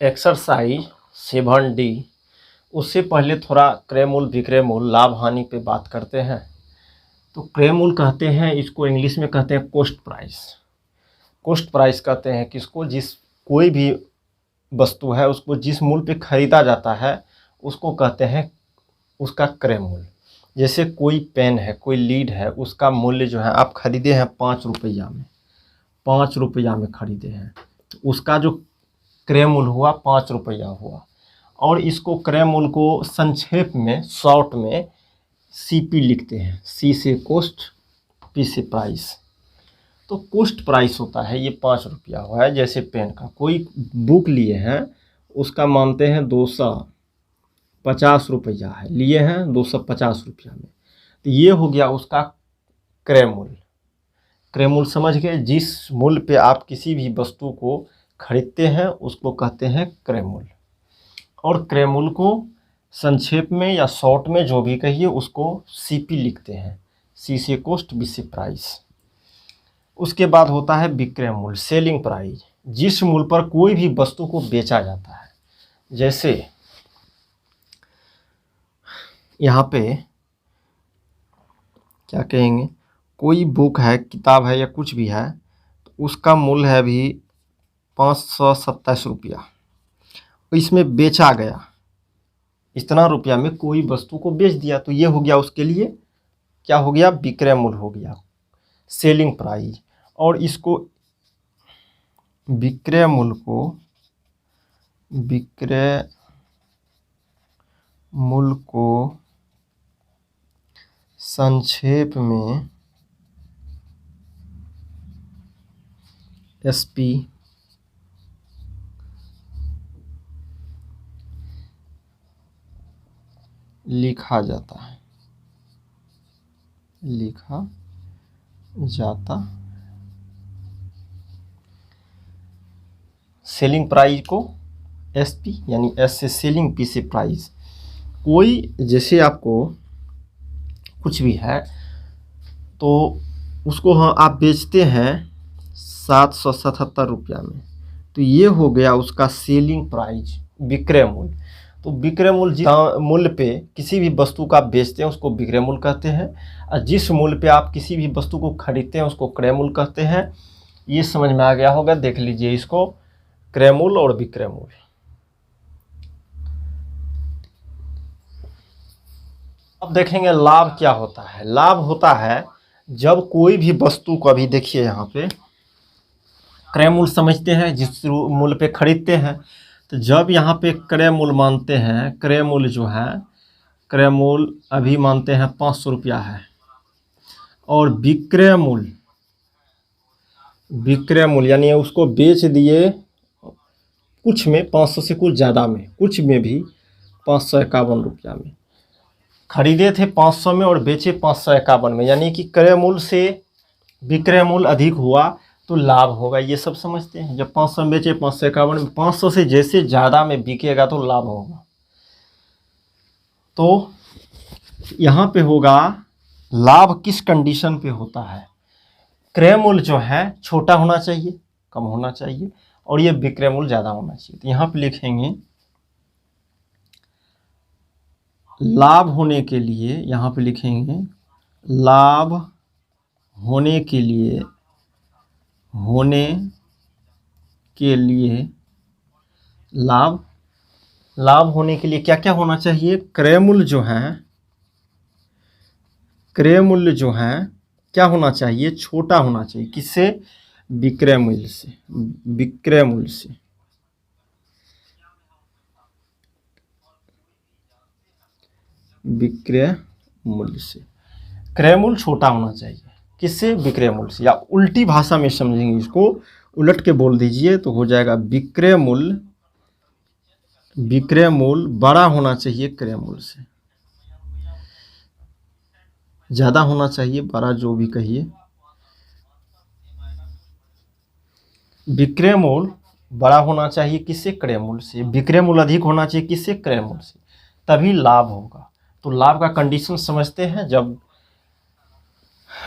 Exercise 7D। उससे पहले थोड़ा क्रय मूल्य विक्रय मूल्य लाभ हानि पे बात करते हैं। तो क्रय मूल्य कहते हैं, इसको इंग्लिश में कहते हैं कॉस्ट प्राइस। कॉस्ट प्राइस कहते हैं किसको, जिस कोई भी वस्तु है उसको जिस मूल्य पे खरीदा जाता है उसको कहते हैं उसका क्रय मूल्य। जैसे कोई पेन है, कोई लीड है, उसका मूल्य जो है आप खरीदे हैं 5 रुपया में, 5 रुपया में खरीदे हैं, तो उसका जो क्रय मूल्य हुआ 5 रुपया हुआ। और इसको क्रय मूल्य को संक्षेप में शॉर्ट में CP लिखते हैं, C से कॉस्ट, P से प्राइस। तो कॉस्ट प्राइस होता है ये 5 रुपया हुआ है। जैसे पेन का कोई बुक लिए हैं, उसका मानते हैं 250 रुपया है, लिए हैं 250 रुपया में, तो ये हो गया उसका क्रय मूल्य। क्रय मूल्य समझ गए, जिस मूल्य पे आप किसी भी वस्तु को खरीदते हैं उसको कहते हैं क्रय मूल्य। और क्रय मूल्य को संक्षेप में या शॉर्ट में जो भी कहिए उसको CP लिखते हैं, C से कॉस्ट, B से प्राइस। उसके बाद होता है विक्रय मूल्य, सेलिंग प्राइस, जिस मूल्य पर कोई भी वस्तु को बेचा जाता है। जैसे यहाँ पे क्या कहेंगे, कोई बुक है, किताब है या कुछ भी है, तो उसका मूल्य है अभी 527 रुपया, इसमें बेचा गया इतना रुपया में, कोई वस्तु को बेच दिया, तो ये हो गया उसके लिए क्या हो गया, विक्रय मूल्य हो गया, सेलिंग प्राइस। और इसको विक्रय मूल्य को संक्षेप में SP लिखा जाता है, सेलिंग प्राइस को SP यानी S से सेलिंग, P से प्राइस। कोई जैसे आपको कुछ भी है तो उसको आप बेचते हैं 777 रुपया में, तो ये हो गया उसका सेलिंग प्राइस, विक्रय मूल्य। तो विक्रय मूल्य जिस मूल्य पे किसी भी वस्तु का आप बेचते हैं उसको विक्रय मूल्य कहते हैं, और जिस मूल्य पे आप किसी भी वस्तु को खरीदते हैं उसको क्रय मूल्य कहते हैं। ये समझ में आ गया होगा, देख लीजिए इसको, क्रय मूल्य और विक्रय मूल्य। अब देखेंगे लाभ क्या होता है। लाभ होता है जब कोई भी वस्तु को, अभी देखिए यहाँ पे क्रय मूल्य समझते हैं जिस मूल्य पे खरीदते हैं, तो जब यहाँ पे क्रय मूल्य मानते हैं, क्रय मूल्य जो है, क्रय मूल्य अभी मानते हैं 500 रुपया है, और विक्रय मूल्य यानी उसको बेच दिए कुछ में 500 से कुछ ज़्यादा में, कुछ में भी 551 रुपया में, खरीदे थे 500 में और बेचे 551 में, यानी कि क्रय मूल्य से विक्रय मूल्य अधिक हुआ तो लाभ होगा। ये सब समझते हैं, जब 500 में बेचे 551 में, 500 से जैसे ज़्यादा में बिकेगा तो लाभ होगा। तो यहाँ पे होगा लाभ किस कंडीशन पे होता है, क्रय मूल्य जो है छोटा होना चाहिए, कम होना चाहिए, और ये विक्रय मूल्य ज़्यादा होना चाहिए। तो यहाँ पे लिखेंगे लाभ होने के लिए, यहाँ पे लिखेंगे लाभ होने के लिए लाभ होने के लिए क्या क्या होना चाहिए, क्रय मूल्य जो है क्या होना चाहिए, छोटा होना चाहिए। किससे, विक्रय मूल्य से। क्रय मूल्य छोटा होना चाहिए, किससे, विक्रय मूल्य से। या उल्टी भाषा में समझेंगे, इसको उलट के बोल दीजिए तो हो जाएगा विक्रय मूल्य बड़ा होना चाहिए क्रय मूल्य से, ज़्यादा होना चाहिए, बड़ा जो भी कहिए। विक्रय मूल्य बड़ा होना चाहिए किससे, क्रय मूल्य से। विक्रय मूल्य अधिक होना चाहिए किससे, क्रय मूल्य से, तभी लाभ होगा। तो लाभ का कंडीशन समझते हैं, जब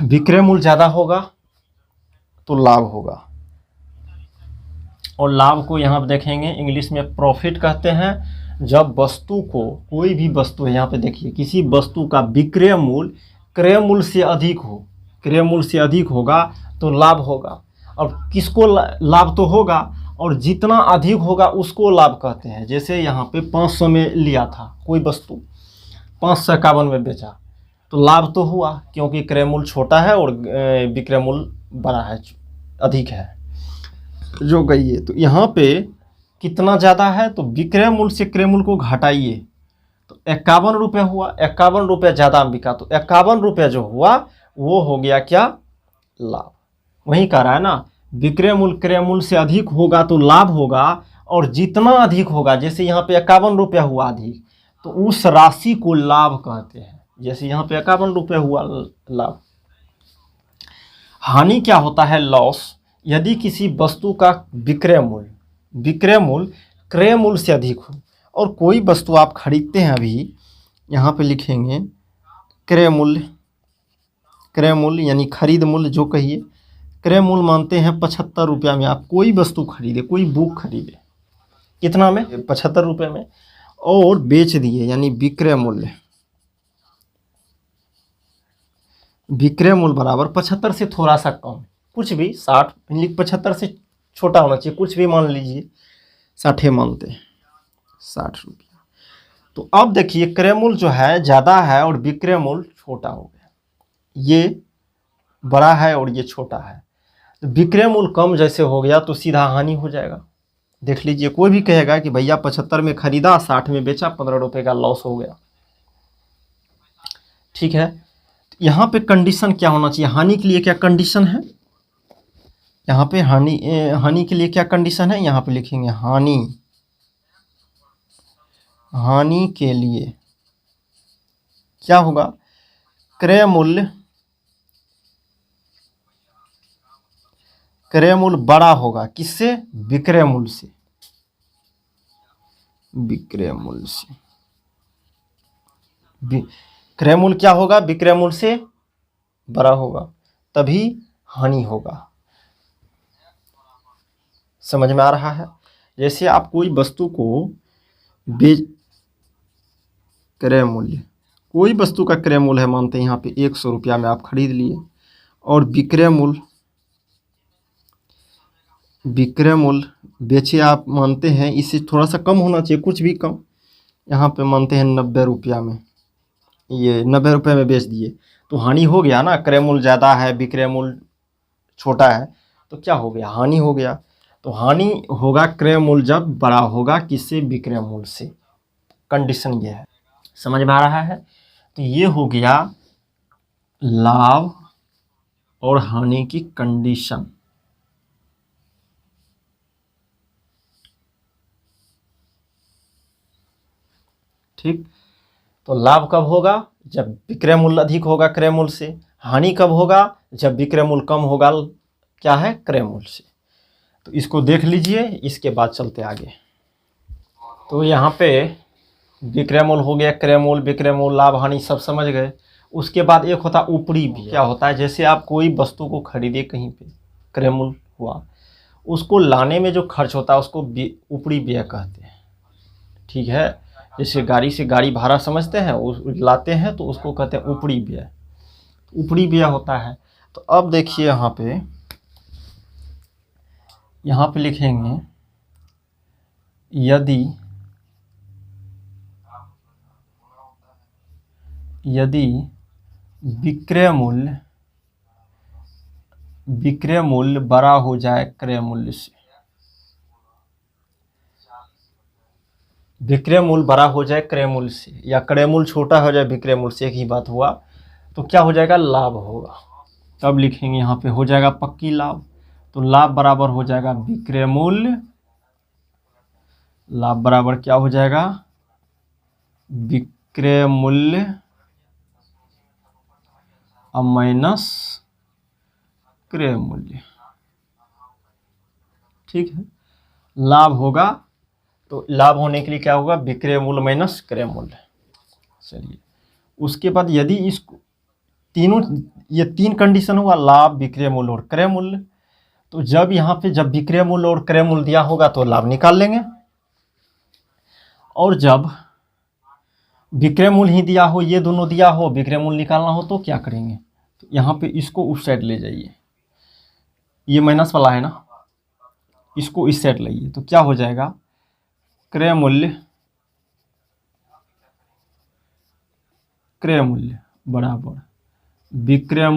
विक्रय मूल्य ज़्यादा होगा तो लाभ होगा, और लाभ को यहाँ पे देखेंगे इंग्लिश में प्रॉफिट कहते हैं। जब वस्तु को, कोई भी वस्तु है, यहाँ पे देखिए किसी वस्तु का विक्रय मूल्य क्रय मूल्य से अधिक हो, क्रय मूल्य से अधिक होगा तो लाभ होगा। और किसको लाभ तो होगा, और जितना अधिक होगा उसको लाभ कहते हैं। जैसे यहाँ पे 500 में लिया था कोई वस्तु, 551 में बेचा तो लाभ तो हुआ, क्योंकि क्रय मूल्य छोटा है और विक्रय मूल्य बड़ा है, अधिक है जो गई है। तो यहाँ पे कितना ज़्यादा है, तो विक्रय मूल्य से क्रय मूल्य को घटाइए तो 51 रुपये हुआ, 51 रुपये ज़्यादा बिका तो 51 रुपये जो हुआ वो हो गया क्या, लाभ। वही कह रहा है ना, विक्रय मूल्य क्रय मूल्य से अधिक होगा तो लाभ होगा, और जितना अधिक होगा, जैसे यहाँ पे 51 रुपया हुआ अधिक, तो उस राशि को लाभ कहते हैं। जैसे यहाँ पे 51 रुपये हुआ लाभ। हानि क्या होता है, लॉस, यदि किसी वस्तु का विक्रय मूल्य क्रय मूल्य से अधिक हो। और कोई वस्तु आप खरीदते हैं, अभी यहाँ पे लिखेंगे क्रय मूल्य यानी खरीद मूल्य जो कहिए, क्रय मूल्य मानते हैं 75 रुपया में। आप कोई वस्तु खरीदे, कोई बुक खरीदे, कितना में, 75 रुपये में, और बेच दिए, यानी विक्रय मूल्य बराबर 75 से थोड़ा सा कम, कुछ भी 60, 75 से छोटा होना चाहिए, कुछ भी मान लीजिए, 60 मानते हैं, 60 रुपया। तो अब देखिए क्रय मूल्य जो है ज़्यादा है और विक्रय मूल्य छोटा हो गया, ये बड़ा है और ये छोटा है। तो विक्रय मूल्य कम जैसे हो गया तो सीधा हानि हो जाएगा। देख लीजिए, कोई भी कहेगा कि भैया 75 में खरीदा, 60 में बेचा, 15 रुपये का लॉस हो गया, ठीक है। यहाँ पे कंडीशन क्या होना चाहिए, हानि के लिए क्या कंडीशन है, यहाँ पे हानि के लिए क्या कंडीशन है, यहाँ पे लिखेंगे हानि के लिए क्या होगा, क्रय मूल्य बड़ा होगा, किससे, विक्रय मूल्य से, क्रय मूल्य क्या होगा, विक्रय मूल्य से बड़ा होगा, तभी हानि होगा। समझ में आ रहा है। जैसे आप कोई वस्तु को क्रय मूल्य, कोई वस्तु का क्रय मूल्य है, मानते हैं यहाँ पे 100 रुपया में आप खरीद लिए, और विक्रय मूल्य बेचे आप मानते हैं, इससे थोड़ा सा कम होना चाहिए, कुछ भी कम, यहाँ पे मानते हैं 90 रुपया में, ये 90 रुपये में बेच दिए, तो हानि हो गया ना, क्रय मूल्य ज़्यादा है, विक्रय मूल्य छोटा है, तो क्या हो गया, हानि हो गया। तो हानि होगा क्रय मूल्य जब बड़ा होगा, किससे, विक्रय मूल्य से। कंडीशन ये है, समझ में आ रहा है। तो ये हो गया लाभ और हानि की कंडीशन। ठीक, तो लाभ कब होगा, जब विक्रय मूल्य अधिक होगा क्रय मूल्य से। हानि कब होगा, जब विक्रय मूल्य कम होगा, क्या है, क्रय मूल्य से। तो इसको देख लीजिए, इसके बाद चलते आगे। तो यहाँ पे विक्रय मूल्य हो गया, क्रय मूल्य, विक्रय मूल्य, लाभ हानि सब समझ गए। उसके बाद एक होता ऊपरी व्यय। क्या होता है, जैसे आप कोई वस्तु को खरीदे कहीं पे, क्रय मूल्य हुआ, उसको लाने में जो खर्च होता है उसको ऊपरी व्यय कहते हैं, ठीक है। जैसे गाड़ी से गाड़ी भाड़ा समझते हैं, उस लाते हैं तो उसको कहते हैं ऊपरी व्यय, ऊपरी व्यय होता है। तो अब देखिए यहाँ पे लिखेंगे, यदि विक्रय मूल्य बड़ा हो जाए क्रय मूल्य से, विक्रय मूल्य बड़ा हो जाए क्रय मूल्य से, या क्रय मूल्य छोटा हो जाए विक्रय मूल्य से, एक ही बात हुआ, तो क्या हो जाएगा, लाभ होगा। तब लिखेंगे यहाँ पे हो जाएगा पक्की लाभ। तो लाभ बराबर हो जाएगा विक्रय मूल्य, लाभ बराबर क्या हो जाएगा, विक्रय मूल्य अब माइनस क्रय मूल्य, ठीक है। लाभ होगा, तो लाभ होने के लिए क्या होगा, विक्रय मूल्य माइनस क्रय मूल्य। चलिए, उसके बाद यदि इसको तीनों, ये तीन कंडीशन हुआ, लाभ, विक्रय मूल्य और क्रय मूल्य, तो जब यहाँ पे जब विक्रय मूल्य और क्रय मूल्य दिया होगा तो लाभ निकाल लेंगे, और जब विक्रय मूल्य ही दिया हो, ये दोनों दिया हो, विक्रय मूल्य निकालना हो तो क्या करेंगे, तो यहाँ पे इसको उस साइड ले जाइए, ये माइनस वाला है ना, इसको इस साइड लाइए, तो क्या हो जाएगा, क्रय मूल्य बराबर विक्रय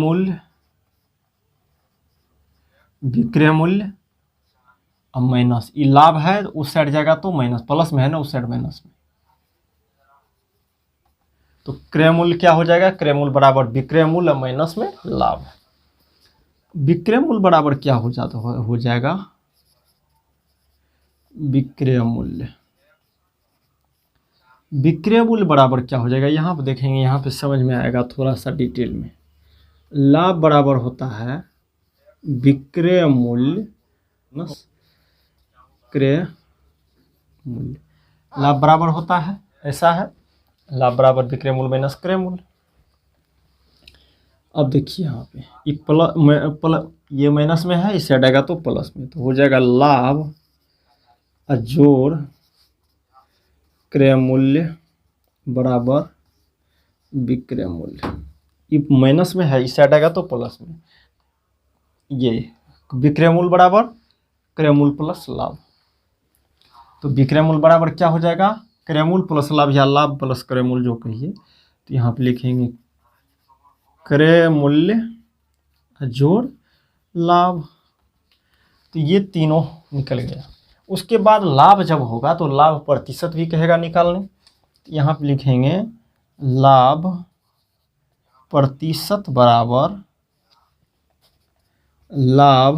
मूल्य अब माइनस, ये लाभ है उस साइड जाएगा तो माइनस, प्लस में है ना, उस साइड माइनस में, तो क्रय मूल्य क्या हो जाएगा, क्रय मूल्य बराबर विक्रय मूल्य माइनस में लाभ। विक्रय मूल्य बराबर क्या हो जाएगा, विक्रय मूल्य बराबर क्या हो जाएगा, यहाँ पे देखेंगे, यहाँ पे समझ में आएगा थोड़ा सा डिटेल में। लाभ बराबर होता है विक्रय मूल्य माइनस क्रय मूल्य, लाभ बराबर होता है, ऐसा है, लाभ बराबर विक्रय मूल्य माइनस क्रय मूल्य। अब देखिए यहाँ पे ये माइनस में है, इस साइड आएगा तो प्लस में, तो हो जाएगा लाभ जोड़ क्रय मूल्य बराबर विक्रय मूल्य, ये माइनस में है, इस साइड आएगा तो प्लस में, ये विक्रय मूल्य बराबर क्रय मूल्य प्लस लाभ, तो विक्रय मूल्य बराबर क्या हो जाएगा, क्रय मूल्य प्लस लाभ, या लाभ प्लस क्रय मूल्य जो कहिए, तो यहाँ पे लिखेंगे क्रय मूल्य जोड़ लाभ, तो ये तीनों निकल गया। उसके बाद लाभ जब होगा तो लाभ प्रतिशत भी कहेगा निकालने, तो यहाँ पे लिखेंगे लाभ प्रतिशत बराबर लाभ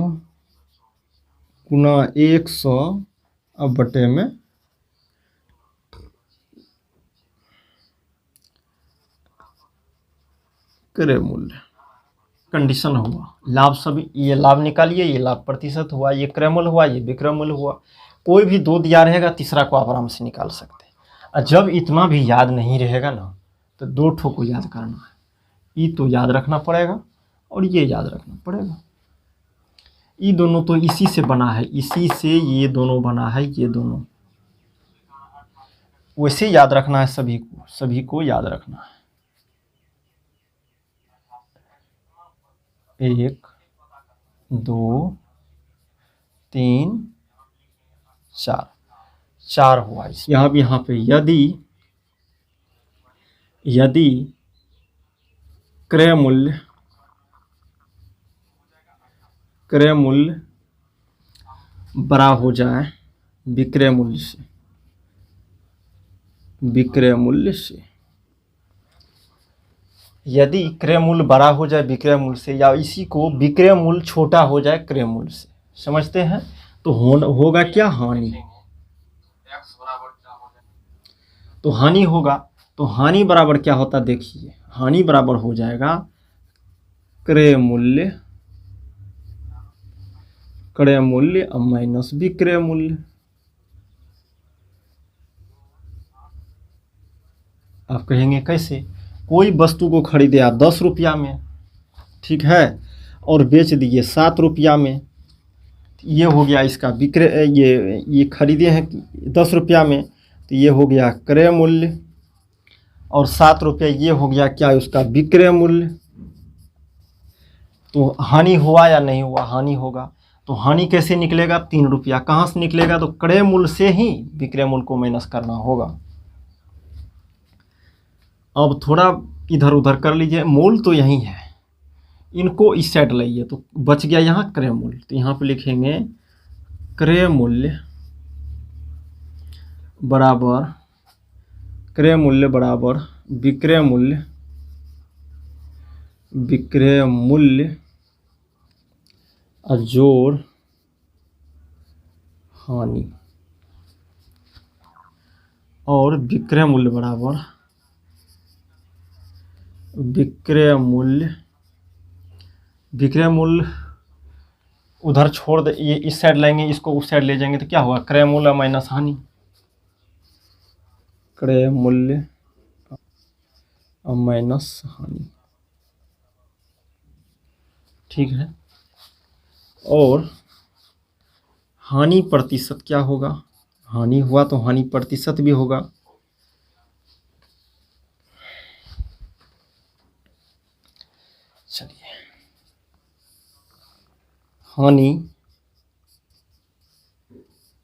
गुना 100 अब बटे में क्रय मूल्य। कंडीशन हुआ लाभ सभी, ये लाभ निकालिए, ये लाभ प्रतिशत हुआ, ये क्रय मूल्य हुआ, ये विक्रय मूल्य हुआ, कोई भी दो दिया रहेगा, तीसरा को आप आराम से निकाल सकते हैं। और जब इतना भी याद नहीं रहेगा ना, तो दो ठो को याद करना है, ये तो याद रखना पड़ेगा और ये याद रखना पड़ेगा, ये दोनों तो इसी से बना है, इसी से ये दोनों बना है, ये दोनों वैसे याद रखना है, सभी को याद रखना है। 1 2 3 4 हुआ। यहाँ पे यदि क्रय मूल्य बड़ा हो जाए विक्रय मूल्य से, यदि क्रय मूल्य बड़ा हो जाए विक्रय मूल्य से, या इसी को विक्रय मूल्य छोटा हो जाए क्रय मूल्य से, समझते हैं, तो होगा क्या, हानि, तो हानि होगा, तो हानि बराबर क्या होता देखिए, हानि बराबर हो जाएगा क्रय मूल्य माइनस विक्रय मूल्य। आप कहेंगे कैसे, कोई वस्तु को खरीदे आप 10 रुपया में, ठीक है, और बेच दिए 7 रुपया में, ये हो गया इसका विक्रय, ये खरीदे हैं 10 रुपया में, तो ये हो गया क्रय मूल्य, और 7 रुपया ये हो गया क्या, उसका विक्रय मूल्य। तो हानि हुआ या नहीं हुआ, हानि होगा, तो हानि कैसे निकलेगा, 3 रुपया, कहाँ से निकलेगा, तो क्रय मूल्य से ही विक्रय मूल्य को माइनस करना होगा। अब थोड़ा इधर उधर कर लीजिए, मूल तो यही है, इनको इस साइड लाइए, तो बच गया यहाँ क्रय मूल्य, तो यहाँ पे लिखेंगे क्रय मूल्य बराबर विक्रय मूल्य जोड़ हानि, और विक्रय मूल्य बराबर विक्रय मूल्य उधर छोड़ दे, ये इस साइड लाएंगे, इसको उस साइड ले जाएंगे, तो क्या होगा, क्रय मूल्य माइनस हानि, क्रय मूल्य माइनस हानि, ठीक है। और हानि प्रतिशत क्या होगा, हानि हुआ तो हानि प्रतिशत भी होगा। चलिए, हानि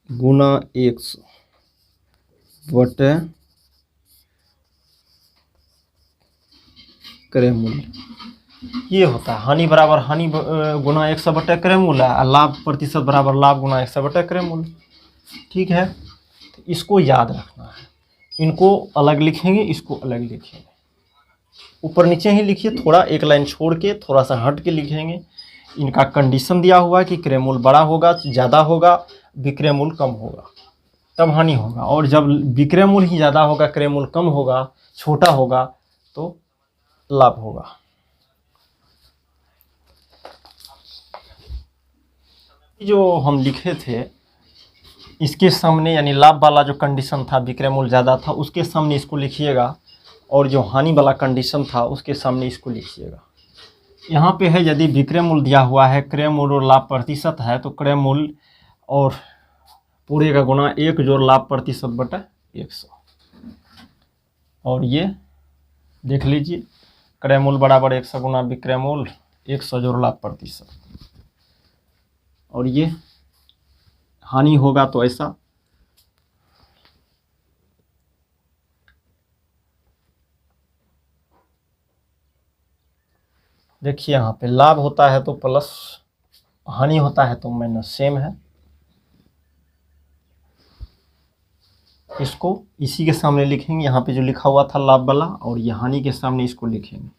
गुना 100 बटे क्रय मूल्य, ये होता है हानि बराबर हानि गुना 100 बटे क्रय मूल्य, और लाभ प्रतिशत बराबर लाभ गुना 100 बटे क्रय मूल्य। ठीक है, तो इसको याद रखना है। इनको अलग लिखेंगे, इसको अलग लिखेंगे, ऊपर नीचे ही लिखिए, थोड़ा एक लाइन छोड़ के थोड़ा सा हट के लिखेंगे। इनका कंडीशन दिया हुआ है कि क्रय मूल्य बड़ा होगा, ज़्यादा होगा, विक्रय मूल्य कम होगा, तब हानि होगा। और जब विक्रय मूल्य ही ज़्यादा होगा, क्रय मूल्य कम होगा, छोटा होगा, तो लाभ होगा। जो हम लिखे थे इसके सामने, यानी लाभ वाला जो कंडीशन था, विक्रय मूल्य ज़्यादा था, उसके सामने इसको लिखिएगा, और जो हानि वाला कंडीशन था उसके सामने इसको लिखिएगा। यहाँ पे है, यदि विक्रय मूल्य दिया हुआ है, क्रय मूल्य और लाभ प्रतिशत है, तो क्रय मूल्य और पूरे का गुना 1 जोड़ लाभ प्रतिशत बटा 100। और ये देख लीजिए, क्रय मूल्य बराबर 100 गुना विक्रय मूल्य 100 जोड़ लाभ प्रतिशत। और ये हानि होगा तो ऐसा, देखिए यहाँ पे लाभ होता है तो प्लस, हानि होता है तो माइनस, सेम है। इसको इसी के सामने लिखेंगे, यहाँ पे जो लिखा हुआ था लाभ वाला, और ये हानि के सामने इसको लिखेंगे।